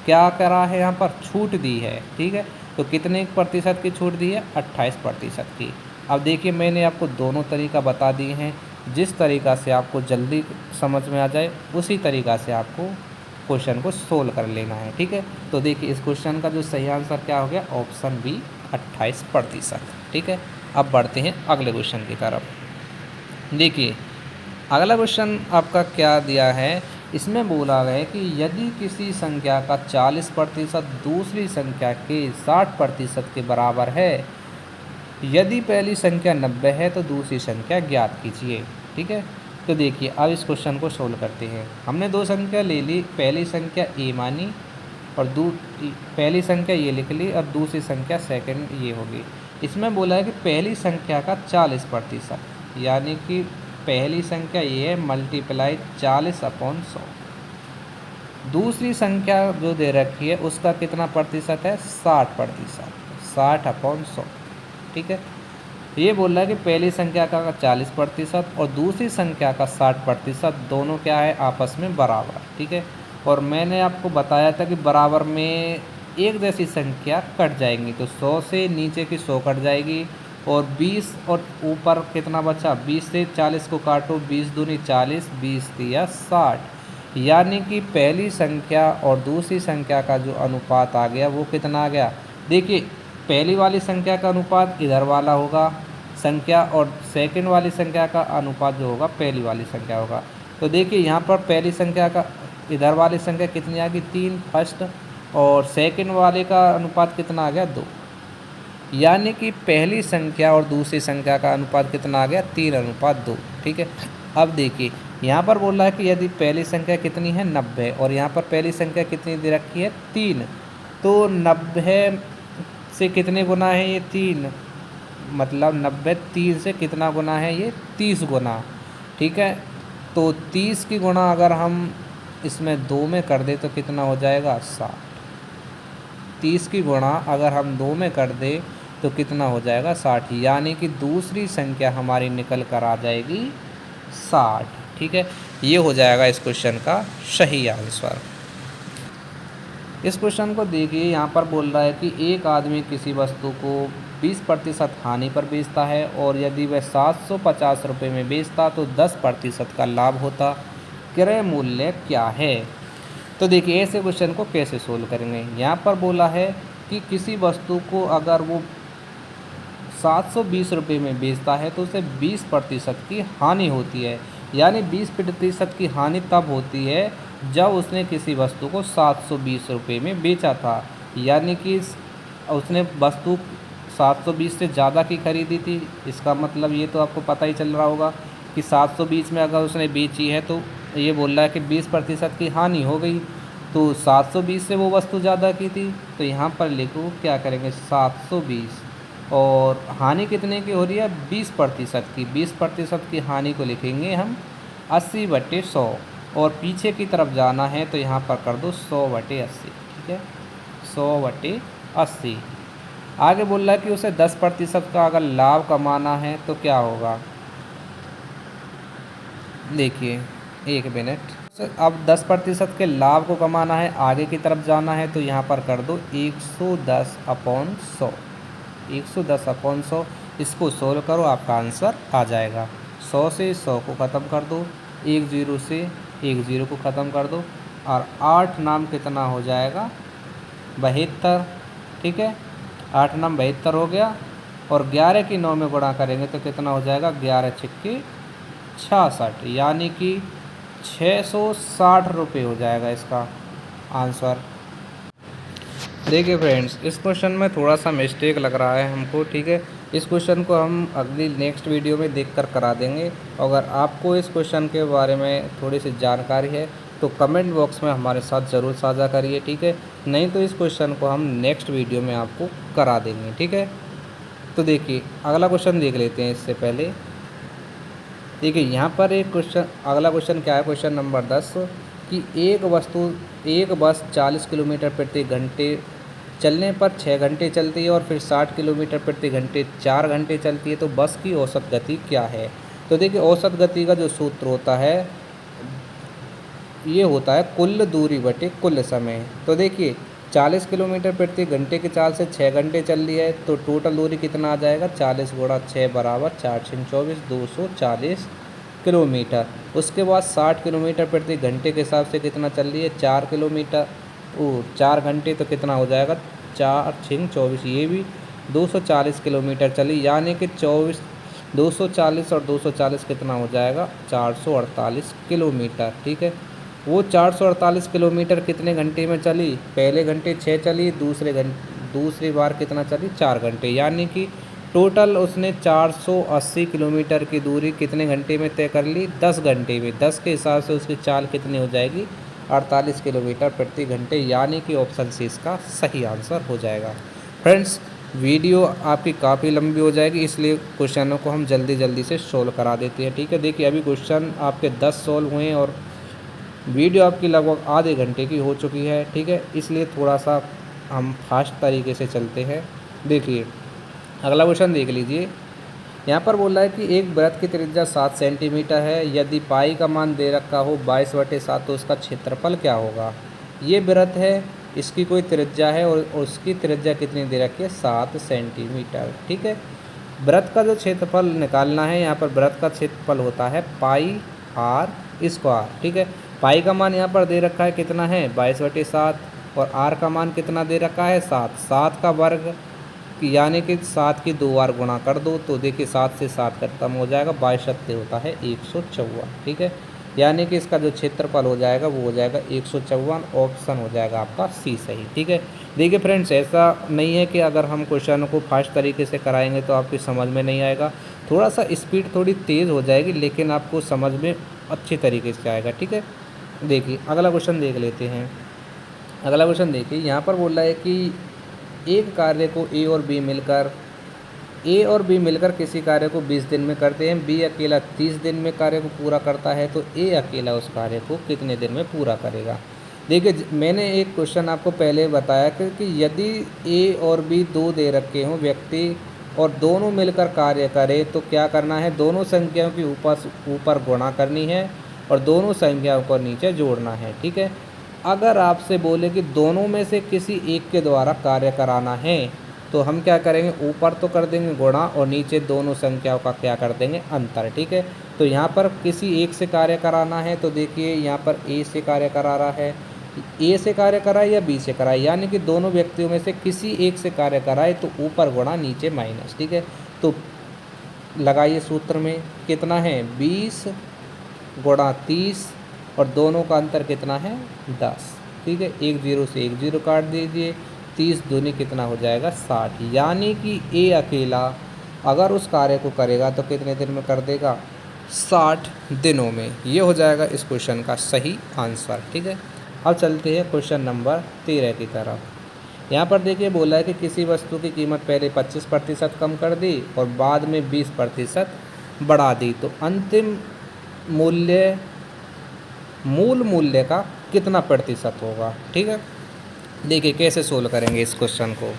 क्या करा है, यहाँ पर छूट दी है। ठीक है, तो कितने प्रतिशत की छूट दी है, 28% की। अब देखिए मैंने आपको दोनों तरीका बता दिए हैं, जिस तरीका से आपको जल्दी समझ में आ जाए उसी तरीका से आपको क्वेश्चन को सोल्व कर लेना है। ठीक है, तो देखिए इस क्वेश्चन का जो सही आंसर क्या हो गया, ऑप्शन बी 28%। ठीक है, अब बढ़ते हैं अगले क्वेश्चन की तरफ। देखिए अगला क्वेश्चन आपका क्या दिया है, इसमें बोला गया है कि यदि किसी संख्या का 40% दूसरी संख्या के 60% के बराबर है, यदि पहली संख्या 90 है तो दूसरी संख्या ज्ञात कीजिए। ठीक है, तो देखिए अब इस क्वेश्चन को सोल्व करते हैं। हमने 2 संख्या ले ली, पहली संख्या ए मानी और पहली संख्या ये लिख ली, और दूसरी संख्या सेकंड ये होगी। इसमें बोला है कि पहली संख्या का 40%, यानी कि पहली संख्या ये है मल्टीप्लाई 40/100। दूसरी संख्या जो दे रखी है उसका कितना प्रतिशत है, 60%, 60/100। ठीक है, ये बोल रहा है कि पहली संख्या का 40% और दूसरी संख्या का 60% दोनों क्या है, आपस में बराबर। ठीक है, और मैंने आपको बताया था कि बराबर में एक जैसी संख्या कट जाएंगी, तो 100 से नीचे की 100 कट जाएगी, और 20 और ऊपर कितना बचा, 20 से 40 को काटो, 20 दूनी 40, 20 तिया 60। यानी कि पहली संख्या और दूसरी संख्या का जो अनुपात आ गया वो कितना आ गया। देखिए पहली वाली संख्या का अनुपात इधर वाला होगा संख्या, और सेकंड वाली संख्या का अनुपात जो होगा पहली वाली संख्या होगा। तो देखिए यहाँ पर पहली संख्या का इधर वाली संख्या कितनी आ गई, 3 फर्स्ट, और सेकंड वाले का अनुपात कितना आ गया, 2। यानी कि पहली संख्या और दूसरी संख्या का अनुपात कितना आ गया, 3:2। ठीक है, अब देखिए यहाँ पर बोल रहा है कि यदि पहली संख्या कितनी है, 90, और यहाँ पर पहली संख्या कितनी दे रखी है, 3, तो 90 से कितने गुना है ये, 3, मतलब 90 3 से कितना गुना है, ये 30 गुना। ठीक है, तो 30 की गुणा अगर हम इसमें 2 में कर दे तो कितना हो जाएगा, 60। 30 की गुणा अगर हम 2 में कर दे तो कितना हो जाएगा, 60। यानी कि दूसरी संख्या हमारी निकल कर आ जाएगी 60। ठीक है, ये हो जाएगा इस क्वेश्चन का सही आंसर। इस क्वेश्चन को देखिए, यहाँ पर बोल रहा है कि एक आदमी किसी वस्तु को 20% हानि पर बेचता है और यदि वह 750 रुपये में बेचता तो 10% का लाभ होता। क्रय मूल्य क्या है? तो देखिए ऐसे क्वेश्चन को कैसे सोल्व करेंगे। यहाँ पर बोला है कि किसी वस्तु को अगर वो 720 रुपये में बेचता है तो उसे 20% की हानि होती है। यानी 20% की हानि तब होती है जब उसने किसी वस्तु को 720 रुपये में बेचा था। यानी कि उसने वस्तु 720 से ज़्यादा की खरीदी थी। इसका मतलब ये तो आपको पता ही चल रहा होगा कि 720 में अगर उसने बेची है तो ये बोल रहा है कि 20% की हानि हो गई। तो 720 से वो वस्तु ज़्यादा की थी, तो यहाँ पर लिखो क्या करेंगे 720 और हानि कितने की हो रही है 20% की। 20% की हानि को लिखेंगे हम 80/100 और पीछे की तरफ जाना है तो यहाँ पर कर दो 100/80। ठीक है 100/80। आगे बोल रहा है कि उसे 10% का अगर लाभ कमाना है तो क्या होगा। देखिए एक मिनट, अब 10% के लाभ को कमाना है, आगे की तरफ जाना है तो यहाँ पर कर दो 110/100। 110/100 इसको सोल्व करो, आपका आंसर आ जाएगा। 100 से 100 को ख़त्म कर दो, 10 से 10 को ख़त्म कर दो और 8 नाम कितना हो जाएगा 72। ठीक है 8 नाम 72 हो गया और 11 की 9 में गुणा करेंगे तो कितना हो जाएगा 11 छिक्के 66, यानी कि 660 रुपये हो जाएगा इसका आंसर। देखिए फ्रेंड्स इस क्वेश्चन में थोड़ा सा मिस्टेक लग रहा है हमको। ठीक है इस क्वेश्चन को हम अगली नेक्स्ट वीडियो में देखकर करा देंगे। अगर आपको इस क्वेश्चन के बारे में थोड़ी सी जानकारी है तो कमेंट बॉक्स में हमारे साथ ज़रूर साझा करिए। ठीक है नहीं तो इस क्वेश्चन को हम नेक्स्ट वीडियो में आपको करा देंगे। ठीक है तो देखिए अगला क्वेश्चन देख लेते हैं। इससे पहले देखिए यहाँ पर एक क्वेश्चन, अगला क्वेश्चन क्या है, क्वेश्चन नंबर 10 कि एक बस 40 किलोमीटर प्रति घंटे चलने पर 6 घंटे चलती है और फिर 60 किलोमीटर प्रति घंटे 4 घंटे चलती है, तो बस की औसत गति क्या है। तो देखिए औसत गति का जो सूत्र होता है ये होता है कुल दूरी बटे कुल समय। तो देखिए 40 किलोमीटर प्रति घंटे की चाल से 6 घंटे चल रही है तो टोटल दूरी कितना आ जाएगा 40 गुणा 6 बराबर 4×6 = 240 किलोमीटर। उसके बाद 60 किलोमीटर प्रति घंटे के हिसाब से कितना चल रही है 4 किलोमीटर 4 घंटे, तो कितना हो जाएगा 4×6 = 24, ये भी 240 किलोमीटर चली। यानी कि 240 और 240 कितना हो जाएगा 448 किलोमीटर। ठीक है वो 448 किलोमीटर कितने घंटे में चली, पहले घंटे 6 चली, दूसरी बार कितना चली 4 घंटे। यानी कि टोटल उसने 480 किलोमीटर की दूरी कितने घंटे में तय कर ली 10 घंटे में। 10 के हिसाब से उसकी चाल कितनी हो जाएगी 48 किलोमीटर प्रति घंटे। यानी कि ऑप्शन सी इसका सही आंसर हो जाएगा। फ्रेंड्स वीडियो आपकी काफ़ी लंबी हो जाएगी इसलिए क्वेश्चनों को हम जल्दी से सोल्व करा देते हैं। ठीक है देखिए अभी क्वेश्चन आपके 10 सोल्व हुए हैं और वीडियो आपकी लगभग आधे घंटे की हो चुकी है। ठीक है इसलिए थोड़ा सा हम फास्ट तरीके से चलते हैं। देखिए अगला क्वेश्चन देख लीजिए। यहाँ पर बोल रहा है कि एक वृत्त की त्रिज्या 7 सेंटीमीटर है, यदि पाई का मान दे रखा हो 22/7 तो उसका क्षेत्रफल क्या होगा। ये वृत्त है, इसकी कोई त्रिज्या है और उसकी त्रिज्या कितनी दे रखी है 7 सेंटीमीटर। ठीक है वृत्त का जो क्षेत्रफल निकालना है, यहाँ पर वृत्त का क्षेत्रफल होता है πr²। ठीक है पाई का मान यहाँ पर दे रखा है कितना है 22/7 और आर का मान कितना दे रखा है 7। 7 का वर्ग यानी कि 7 की 2 बार गुणा कर दो तो देखिए 7 से 7 खत्म हो जाएगा, 22 होता है 154। ठीक है यानी कि इसका जो क्षेत्रफल हो जाएगा वो हो जाएगा 154। ऑप्शन हो जाएगा आपका सी सही। ठीक है देखिए फ्रेंड्स ऐसा नहीं है कि अगर हम क्वेश्चन को फास्ट तरीके से कराएंगे तो आपकी समझ में नहीं आएगा, थोड़ा सा स्पीड थोड़ी तेज़ हो जाएगी लेकिन आपको समझ में अच्छी तरीके से आएगा। ठीक है देखिए अगला क्वेश्चन देख लेते हैं। अगला क्वेश्चन देखिए यहाँ पर बोल रहा है कि एक कार्य को ए और बी मिलकर किसी कार्य को 20 दिन में करते हैं, बी अकेला 30 दिन में कार्य को पूरा करता है, तो ए अकेला उस कार्य को कितने दिन में पूरा करेगा। देखिए मैंने एक क्वेश्चन आपको पहले बताया कि यदि ए और बी 2 दे रखे हों व्यक्ति और दोनों मिलकर कार्य करें तो क्या करना है, दोनों संख्याओं की ऊपर गुणा करनी है और दोनों संख्याओं को नीचे जोड़ना है। ठीक है, अगर आपसे बोले कि दोनों में से किसी एक के द्वारा कार्य कराना है तो हम क्या करेंगे, ऊपर तो कर देंगे गुणा और नीचे दोनों संख्याओं का क्या कर देंगे, अंतर। ठीक है, तो यहाँ पर किसी एक से कार्य कराना है तो देखिए यहाँ पर ए से कार्य करा रहा है, ए से कार्य कराए या बी से कराए, यानी कि दोनों व्यक्तियों में से किसी एक से कार्य कराए तो ऊपर गुणा नीचे माइनस। ठीक है, तो लगाइए सूत्र में, कितना है 20 गुणा 30 और दोनों का अंतर कितना है 10। ठीक है, एक जीरो से एक जीरो काट दीजिए, 30 दूनी कितना हो जाएगा 60, यानी कि ए अकेला अगर उस कार्य को करेगा तो कितने दिन में कर देगा, 60 दिनों में। ये हो जाएगा इस क्वेश्चन का सही आंसर। ठीक है, अब चलते हैं क्वेश्चन नंबर 13 की तरफ। यहाँ पर देखिए बोला है कि किसी वस्तु की कीमत पहले 25% कम कर दी और बाद में 20% बढ़ा दी, तो अंतिम मूल्य मूल मूल्य का कितना प्रतिशत होगा। ठीक है, देखिए कैसे सोल्व करेंगे इस क्वेश्चन को।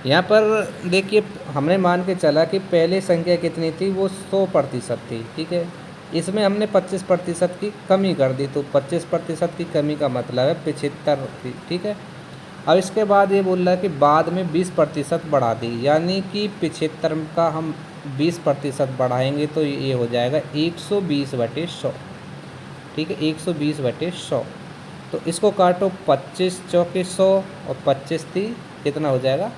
यहाँ पर देखिए हमने मान के चला कि पहले संख्या कितनी थी, वो 100% थी। ठीक है, इसमें हमने 25% की कमी कर दी, तो 25% की कमी का मतलब है 75 थी। ठीक है, अब इसके बाद ये बोल रहा है कि बाद में 20% बढ़ा दी, यानी कि 75 का हम 20% बढ़ाएंगे तो ये हो जाएगा 120/100। ठीक है, 120/100, तो इसको काटो, 25 चौके 100 और 25 थी कितना हो जाएगा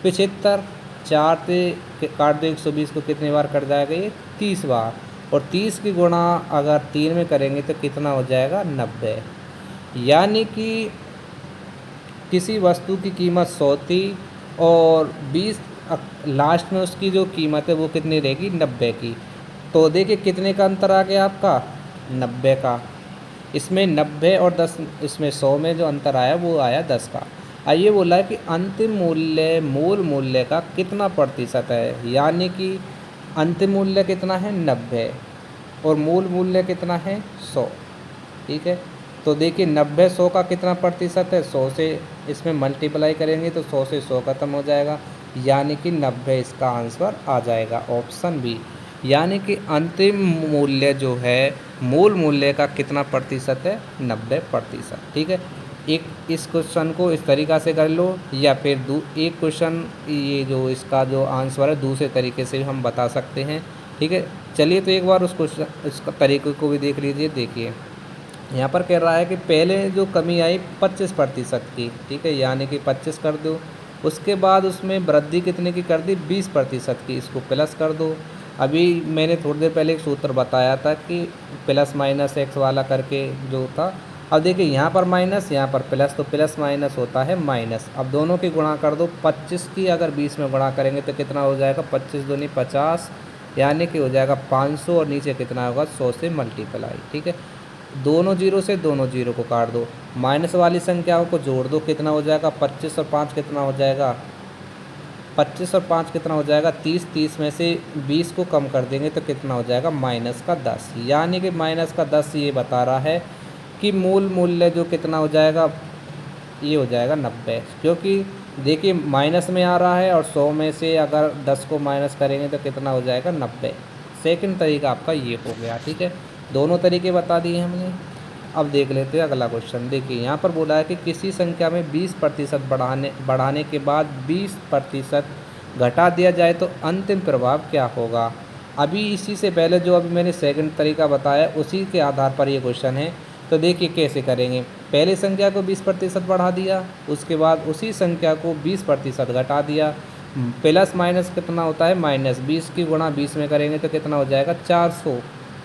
75, 4 से काट दो 120 को, कितनी बार कट जाएगा ये 30 बार, और 30 की गुणा अगर 3 में करेंगे तो कितना हो जाएगा 90। यानी कि किसी वस्तु की कीमत 100 थी और 20 लास्ट में उसकी जो कीमत है वो कितनी रहेगी 90 की। तो देखिए कितने का अंतर आ गया आपका 90 का, इसमें 90 और 10, इसमें 100 में जो अंतर आया वो आया 10 का। आइए बोला है कि अंतिम मूल्य मूल मूल्य का कितना प्रतिशत है, यानी कि अंतिम मूल्य कितना है 90 और मूल मूल्य कितना है 100। ठीक है, तो देखिए 90 100 का कितना प्रतिशत है, 100 से इसमें मल्टीप्लाई करेंगे तो 100 से 100 खत्म हो जाएगा, यानी कि 90 इसका आंसर आ जाएगा, ऑप्शन बी। यानी कि अंतिम मूल्य जो है मूल मूल्य का कितना प्रतिशत है 90%। ठीक है, एक इस क्वेश्चन को इस तरीक़ा से कर लो, या फिर एक क्वेश्चन ये जो इसका जो आंसर है दूसरे तरीके से भी हम बता सकते हैं। ठीक है, चलिए तो एक बार उस क्वेश्चन इसका तरीके को भी देख लीजिए। देखिए यहाँ पर कह रहा है कि पहले जो कमी आई 25% की। ठीक है, यानी कि 25 कर दो, उसके बाद उसमें वृद्धि कितने की कर दी 20% की, इसको प्लस कर दो। अभी मैंने थोड़ी देर पहले एक सूत्र बताया था कि प्लस माइनस एक्स वाला करके जो था। अब देखिए यहाँ पर माइनस यहाँ पर प्लस, तो प्लस माइनस होता है माइनस। अब दोनों की गुणा कर दो, 25 की अगर 20 में गुणा करेंगे तो कितना हो जाएगा 25 दूनी 50, यानी कि हो जाएगा 500 और नीचे कितना होगा 100 से मल्टीप्लाई। ठीक है, दोनों जीरो से दोनों जीरो को काट दो, माइनस वाली संख्याओं को जोड़ दो, कितना हो जाएगा 25 और 5 कितना हो जाएगा 25 और 5 कितना हो जाएगा 30, 30 में से 20 को कम कर देंगे तो कितना हो जाएगा माइनस का 10, यानी कि माइनस का 10 ये बता रहा है कि मूल मूल्य जो कितना हो जाएगा ये हो जाएगा 90, क्योंकि देखिए माइनस में आ रहा है और 100 में से अगर 10 को माइनस करेंगे तो कितना हो जाएगा 90। सेकंड तरीका आपका ये हो गया। ठीक है, दोनों तरीके बता दिए हमने। अब देख लेते हैं अगला क्वेश्चन। देखिए यहाँ पर बोला है कि किसी संख्या में 20% बढ़ाने के बाद 20% घटा दिया जाए तो अंतिम प्रभाव क्या होगा। अभी इसी से पहले जो अभी मैंने सेकंड तरीका बताया उसी के आधार पर ये क्वेश्चन है। तो देखिए कैसे करेंगे, पहले संख्या को 20% बढ़ा दिया, उसके बाद उसी संख्या को 20% घटा दिया, प्लस माइनस कितना होता है माइनस, 20 की गुणा 20 में करेंगे तो कितना हो जाएगा 400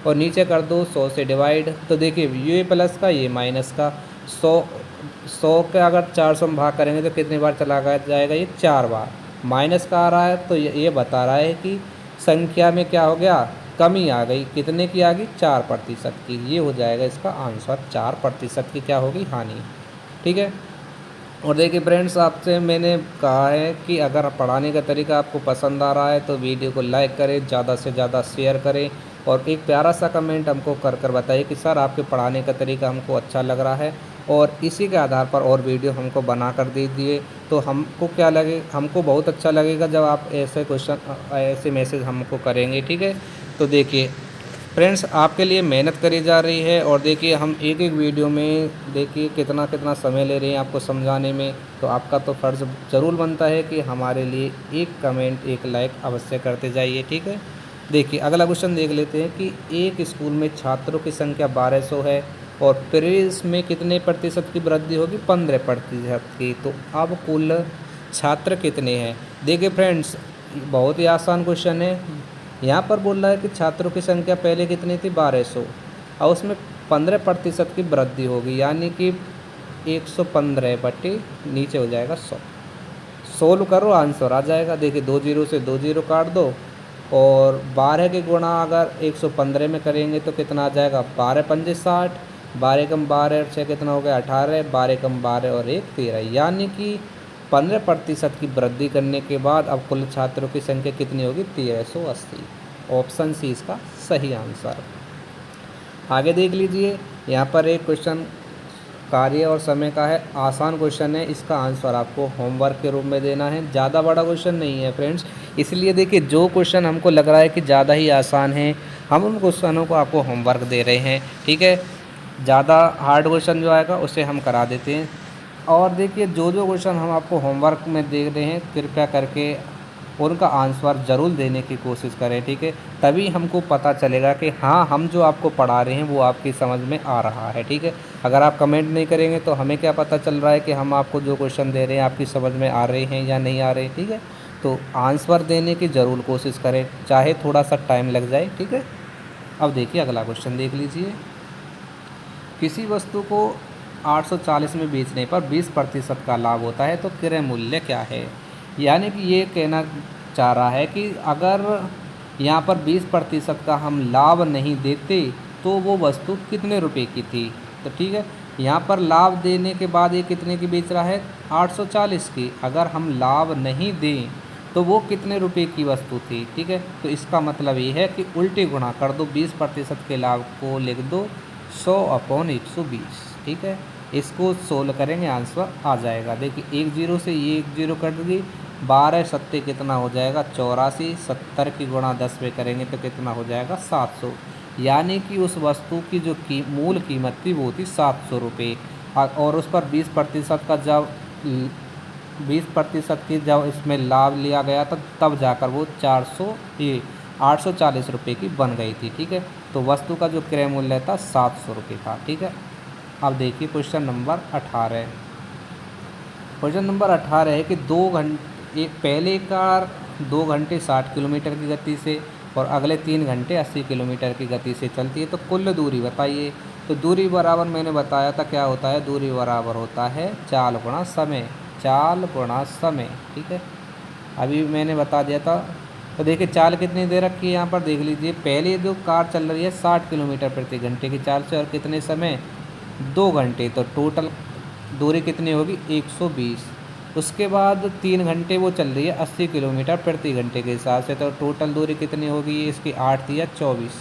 और नीचे कर दो 100 से डिवाइड। तो देखिए ये प्लस का ये माइनस का, 100 का अगर 400 में भाग करेंगे तो कितनी बार चला जाएगा ये 4 बार। माइनस का आ रहा है तो ये बता रहा है कि संख्या में क्या हो गया कमी आ गई, कितने की आ गई 4% की। ये हो जाएगा इसका आंसर, 4% की क्या होगी हानि। ठीक है, और देखिए फ्रेंड्स आपसे मैंने कहा है कि अगर पढ़ाने का तरीका आपको पसंद आ रहा है तो वीडियो को लाइक करें, ज़्यादा से ज़्यादा शेयर करें और एक प्यारा सा कमेंट हमको कर बताइए कि सर आपके पढ़ाने का तरीका हमको अच्छा लग रहा है, और इसी के आधार पर और वीडियो हमको बना कर दीजिए। तो हमको क्या लगे, हमको बहुत अच्छा लगेगा जब आप ऐसे क्वेश्चन ऐसे मैसेज हमको करेंगे। ठीक है, तो देखिए फ्रेंड्स आपके लिए मेहनत करी जा रही है और देखिए हम एक एक वीडियो में देखिए कितना कितना समय ले रहे हैं आपको समझाने में। तो आपका तो फ़र्ज़ ज़रूर बनता है कि हमारे लिए एक कमेंट एक लाइक अवश्य करते जाइए, ठीक है। देखिए अगला क्वेश्चन देख लेते हैं कि एक स्कूल में छात्रों की संख्या 1200 है और प्रवेश में कितने प्रतिशत की वृद्धि होगी, 15% की। तो अब कुल छात्र कितने हैं। देखिए फ्रेंड्स बहुत ही आसान क्वेश्चन है। यहाँ पर बोल रहा है कि छात्रों की संख्या पहले कितनी थी, 1200 और उसमें 15% की वृद्धि होगी, यानी कि 115 बटे नीचे हो जाएगा 100। सोल्व करो आंसर आ जाएगा। देखिए 2 जीरो से 2 जीरो काट दो और 12 के गुणा अगर 115 में करेंगे तो कितना आ जाएगा, 12 पंजे 60, 12 कम 12 और 6 कितना हो गया 18, 12 कम 12 और 1 13, यानी कि 15% की वृद्धि करने के बाद अब कुल छात्रों की संख्या कितनी होगी, 1380। ऑप्शन सी इसका सही आंसर। आगे देख लीजिए यहाँ पर एक क्वेश्चन कार्य और समय का है, आसान क्वेश्चन है। इसका आंसर आपको होमवर्क के रूप में देना है, ज़्यादा बड़ा क्वेश्चन नहीं है फ्रेंड्स। इसलिए देखिए जो क्वेश्चन हमको लग रहा है कि ज़्यादा ही आसान है, हम उन क्वेश्चनों को आपको होमवर्क दे रहे हैं, ठीक है। ज़्यादा हार्ड क्वेश्चन जो आएगा उसे हम करा देते हैं। और देखिए जो जो क्वेश्चन हम आपको होमवर्क में दे रहे हैं कृपया करके उनका आंसर ज़रूर देने की कोशिश करें, ठीक है। तभी हमको पता चलेगा कि हाँ हम जो आपको पढ़ा रहे हैं वो आपकी समझ में आ रहा है, ठीक है। अगर आप कमेंट नहीं करेंगे तो हमें क्या पता चल रहा है कि हम आपको जो क्वेश्चन दे रहे हैं आपकी समझ में आ रहे हैं या नहीं आ रहे, ठीक है। तो आंसर देने की ज़रूर कोशिश करें, चाहे थोड़ा सा टाइम लग जाए, ठीक है। अब देखिए अगला क्वेश्चन देख लीजिए। किसी वस्तु को 840 में बेचने पर 20% का लाभ होता है तो क्रय मूल्य क्या है। यानी कि ये कहना चाह रहा है कि अगर यहाँ पर 20% का हम लाभ नहीं देते तो वो वस्तु कितने रुपए की थी। तो ठीक है, यहाँ पर लाभ देने के बाद ये कितने की बेच रहा है, 840 की। अगर हम लाभ नहीं दें तो वो कितने रुपए की वस्तु थी, ठीक है। तो इसका मतलब ये है कि उल्टी गुणा कर दो, 20% के लाभ को लिख दो 100/120, ठीक है। इसको सोल्व करेंगे आंसर आ जाएगा। देखिए 1 जीरो से ये 1 जीरो कट गई, 12 सत्ते कितना हो जाएगा 84, 70 की गुणा 10 पे करेंगे तो कितना हो जाएगा 700। यानी कि उस वस्तु की जो मूल कीमत थी वो थी 700 रुपये और उस पर 20% का जब 20% की जब इसमें लाभ लिया गया था तब जाकर वो 840 रुपये की बन गई थी, ठीक है। तो वस्तु का जो क्रय मूल्य था 700 रुपये था, ठीक है। अब देखिए क्वेश्चन नंबर 18। क्वेश्चन नंबर 18 है कि पहले कार 2 घंटे 60 किलोमीटर की गति से और अगले 3 घंटे 80 किलोमीटर की गति से चलती है, तो कुल दूरी बताइए। तो दूरी बराबर मैंने बताया था क्या होता है, दूरी बराबर होता है चाल गुणा समय, चाल गुणा समय, ठीक है। अभी मैंने बता दिया था। तो देखिए चाल कितनी दे रखी है यहाँ पर देख लीजिए। पहले जो कार चल रही है 60 किलोमीटर प्रति घंटे की चाल से और कितने समय, 2 घंटे, तो टोटल दूरी कितनी होगी 120। उसके बाद 3 घंटे वो चल रही है 80 किलोमीटर प्रति घंटे के हिसाब से, तो टोटल दूरी कितनी होगी इसकी 8 या 24।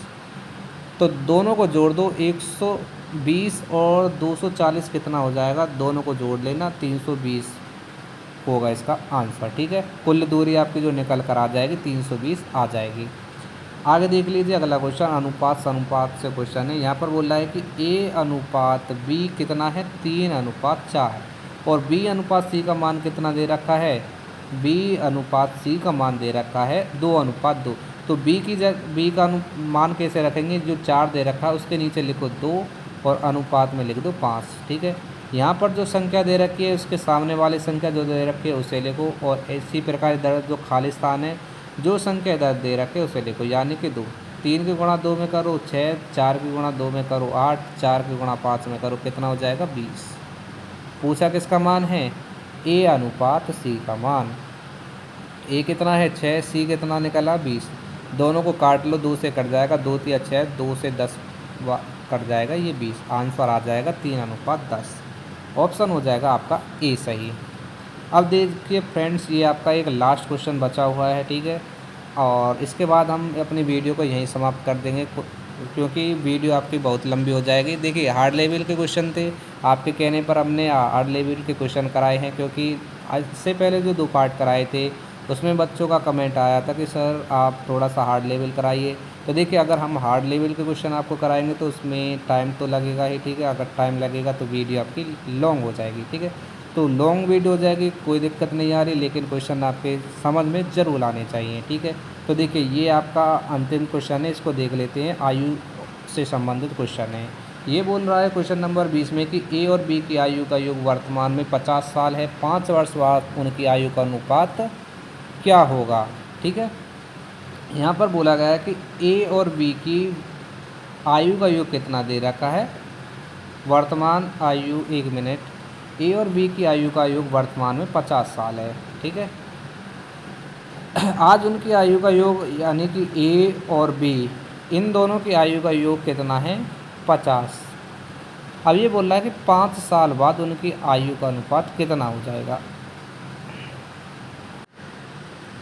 तो दोनों को जोड़ दो, 120 और 240 कितना हो जाएगा, दोनों को जोड़ लेना 320 होगा इसका आंसर, ठीक है। कुल दूरी आपकी जो निकल कर आ जाएगी 320 आ जाएगी। आगे देख लीजिए अगला क्वेश्चन, अनुपात अनुपात से क्वेश्चन है। यहाँ पर बोल रहा है कि A अनुपात B कितना है, 3:4 और B अनुपात C का मान कितना दे रखा है, B अनुपात C का मान दे रखा है 2:2। तो B का मान कैसे रखेंगे, जो 4 दे रखा है उसके नीचे लिखो 2 और अनुपात में लिख दो 5, ठीक है। यहाँ पर जो संख्या दे रखी है उसके सामने वाली संख्या जो दे रखी है उसे लिखो और इसी प्रकार इधर जो खाली स्थान है जो संख्या इधर दे रखे उसे लिखो, यानी कि 2। 3 की गुणा 2 में करो 6, 4 की गुणा 2 में करो 8, 4 की गुणा 5 में करो कितना हो जाएगा 20। पूछा किसका मान है, A अनुपात C का मान। A कितना है 6, C कितना निकला 20। दोनों को काट लो, 2 से कट जाएगा, 2 3 6, 2 से 10 कट जाएगा, ये 20। आंसर आ जाएगा 3:10। ऑप्शन हो जाएगा आपका ए सही। अब देखिए फ्रेंड्स ये आपका एक लास्ट क्वेश्चन बचा हुआ है, ठीक है। और इसके बाद हम अपनी वीडियो को यहीं समाप्त कर देंगे क्योंकि वीडियो आपकी बहुत लंबी हो जाएगी। देखिए हार्ड लेवल के क्वेश्चन थे, आपके कहने पर हमने हार्ड लेवल के क्वेश्चन कराए हैं, क्योंकि इससे पहले जो 2 पार्ट कराए थे उसमें बच्चों का कमेंट आया था कि सर आप थोड़ा सा हार्ड लेवल कराइए। तो देखिए अगर हम हार्ड लेवल के क्वेश्चन आपको कराएंगे तो उसमें टाइम तो लगेगा ही, ठीक है। अगर टाइम लगेगा तो वीडियो आपकी लॉन्ग हो जाएगी, ठीक है। तो लॉन्ग वीडियो हो जाएगी, कोई दिक्कत नहीं आ रही, लेकिन क्वेश्चन आपके समझ में ज़रूर आने चाहिए, ठीक है। तो देखिए ये आपका अंतिम क्वेश्चन है, इसको देख लेते हैं। आयु से संबंधित क्वेश्चन है। ये बोल रहा है क्वेश्चन नंबर 20 में कि ए और बी की आयु का योग वर्तमान में 50 साल है, 5 वर्ष बाद उनकी आयु का अनुपात क्या होगा, ठीक है। यहाँ पर बोला गया है कि ए और बी की आयु का योग कितना दे रखा है, वर्तमान आयु, 1 मिनट, ए और बी की आयु का योग वर्तमान में 50 साल है, ठीक है। आज उनकी आयु का योग यानी कि ए और बी इन दोनों की आयु का योग कितना है, 50। अब ये बोल रहा है कि 5 साल बाद उनकी आयु का अनुपात कितना हो जाएगा।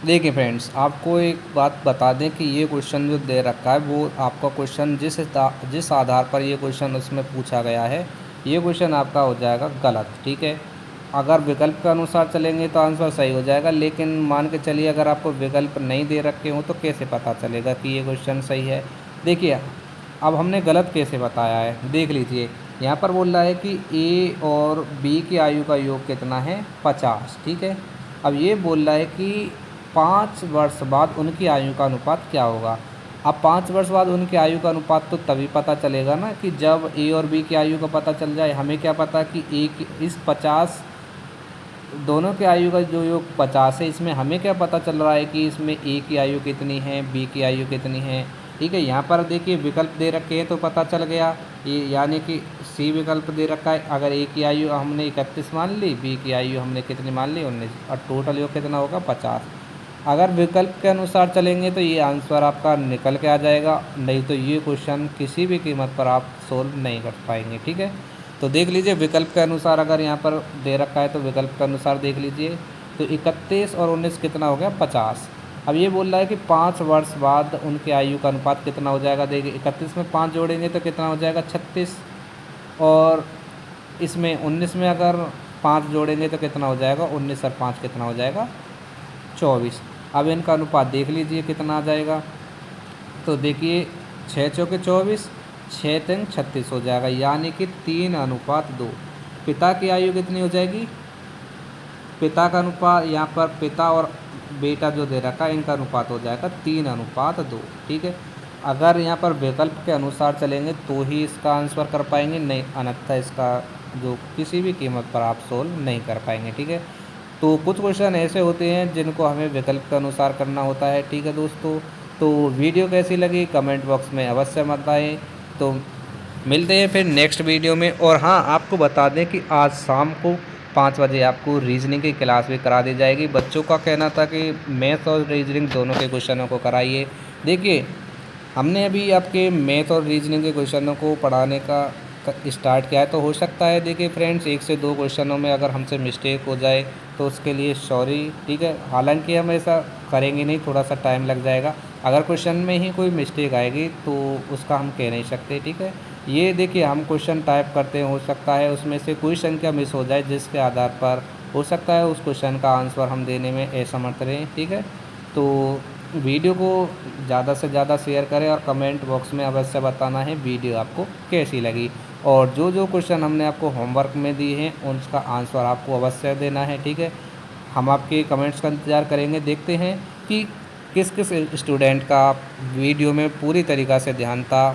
देखिए फ्रेंड्स, आपको एक बात बता दें कि ये क्वेश्चन जो दे रखा है वो आपका क्वेश्चन जिस आधार पर ये क्वेश्चन उसमें पूछा गया है, ये क्वेश्चन आपका हो जाएगा गलत, ठीक है। अगर विकल्प के अनुसार चलेंगे तो आंसर सही हो जाएगा, लेकिन मान के चलिए अगर आपको विकल्प नहीं दे रखे हों तो कैसे पता चलेगा कि ये क्वेश्चन सही है। देखिए अब हमने गलत कैसे बताया है, देख लीजिए। यहाँ पर बोल रहा है कि ए और बी की आयु का योग कितना है, 50, ठीक है। अब ये बोल रहा है कि 5 वर्ष बाद उनकी आयु का अनुपात क्या होगा। अब 5 वर्ष बाद उनकी आयु का अनुपात तो तभी पता चलेगा ना कि जब ए और बी की आयु का पता चल जाए। हमें क्या पता कि इस 50 दोनों की आयु का जो योग 50 है, इसमें हमें क्या पता चल रहा है कि इसमें ए की आयु कितनी है, बी की आयु कितनी है, ठीक है। यहाँ पर देखिए विकल्प दे रखे हैं तो पता चल गया, ये यानी कि सी विकल्प दे रखा है। अगर ए की आयु हमने 31 मान ली, बी की आयु हमने कितनी मान ली, 19, और टोटल योग कितना होगा, 50। अगर विकल्प के अनुसार चलेंगे तो ये आंसर आपका निकल के आ जाएगा, नहीं तो ये क्वेश्चन किसी भी कीमत पर आप सोल्व नहीं कर पाएंगे, ठीक है। तो देख लीजिए विकल्प के अनुसार अगर यहाँ पर दे रखा है तो विकल्प के अनुसार देख लीजिए, तो 31 और 19 कितना हो गया, 50। अब ये बोल रहा है कि 5 वर्ष बाद उनके आयु का अनुपात कितना हो जाएगा। देखिए 31 में 5 जोड़ेंगे तो कितना हो जाएगा, 36, और इसमें 19 में अगर 5 जोड़ेंगे तो कितना हो जाएगा, 19 और 5 कितना हो जाएगा, 24। अब इनका अनुपात देख लीजिए कितना आ जाएगा। तो देखिए 6 चौके 24, 6 तिंग 36 हो जाएगा, यानी कि 3:2। पिता की आयु कितनी हो जाएगी, पिता का अनुपात यहाँ पर पिता और बेटा जो दे रखा है इनका अनुपात हो जाएगा 3:2, ठीक है। अगर यहाँ पर विकल्प के अनुसार चलेंगे तो ही इसका आंसर कर पाएंगे, नहीं अन्यथा इसका जो किसी भी कीमत पर आप सोल्व नहीं कर पाएंगे, ठीक है। तो कुछ क्वेश्चन ऐसे होते हैं जिनको हमें विकल्प के अनुसार करना होता है, ठीक है दोस्तों। तो वीडियो कैसी लगी कमेंट बॉक्स में अवश्य बताएं। तो मिलते हैं फिर नेक्स्ट वीडियो में। और हाँ, आपको बता दें कि आज शाम को 5 बजे आपको रीजनिंग की क्लास भी करा दी जाएगी। बच्चों का कहना था कि मैथ और रीजनिंग दोनों के क्वेश्चनों को कराइए। देखिए हमने अभी आपके मैथ और रीजनिंग के क्वेश्चनों को पढ़ाने का स्टार्ट किया है, तो हो सकता है देखिए फ्रेंड्स 1 से 2 क्वेश्चनों में अगर हमसे मिस्टेक हो जाए तो उसके लिए सॉरी, ठीक है। हालांकि हम ऐसा करेंगे नहीं, थोड़ा सा टाइम लग जाएगा। अगर क्वेश्चन में ही कोई मिस्टेक आएगी तो उसका हम कह नहीं सकते, ठीक है। ये देखिए हम क्वेश्चन टाइप करते हैं, हो सकता है उसमें से कोई संख्या मिस हो जाए जिसके आधार पर हो सकता है उस क्वेश्चन का आंसर हम देने में असमर्थ रहें, ठीक है। तो वीडियो को ज़्यादा से ज़्यादा शेयर करें और कमेंट बॉक्स में अवश्य बताना है वीडियो आपको कैसी लगी। और जो जो क्वेश्चन हमने आपको होमवर्क में दिए हैं उसका आंसर आपको अवश्य देना है, ठीक है। हम आपके कमेंट्स का इंतज़ार करेंगे। देखते हैं कि किस किस स्टूडेंट का वीडियो में पूरी तरीक़ा से ध्यान था,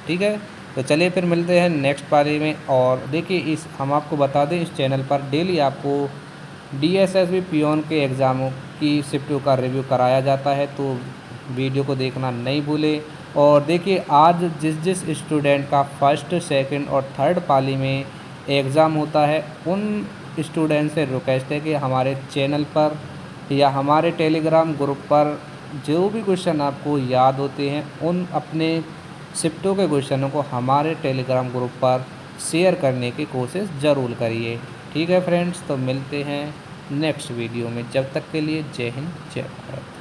ठीक है। तो चलिए फिर मिलते हैं नेक्स्ट पारी में। और देखिए हम आपको बता दें इस चैनल पर डेली आपको DSSB पियोन के एग्ज़ामों की शिफ्टों का रिव्यू कराया जाता है, तो वीडियो को देखना नहीं भूलें। और देखिए आज जिस स्टूडेंट का फर्स्ट, सेकंड और थर्ड पाली में एग्ज़ाम होता है उन स्टूडेंट से रिक्वेस्ट है कि हमारे चैनल पर या हमारे टेलीग्राम ग्रुप पर जो भी क्वेश्चन आपको याद होते हैं उन अपने शिफ्टों के क्वेश्चनों को हमारे टेलीग्राम ग्रुप पर शेयर करने की कोशिश ज़रूर करिए, ठीक है फ्रेंड्स। तो मिलते हैं नेक्स्ट वीडियो में, जब तक के लिए जय हिंद जय भारत।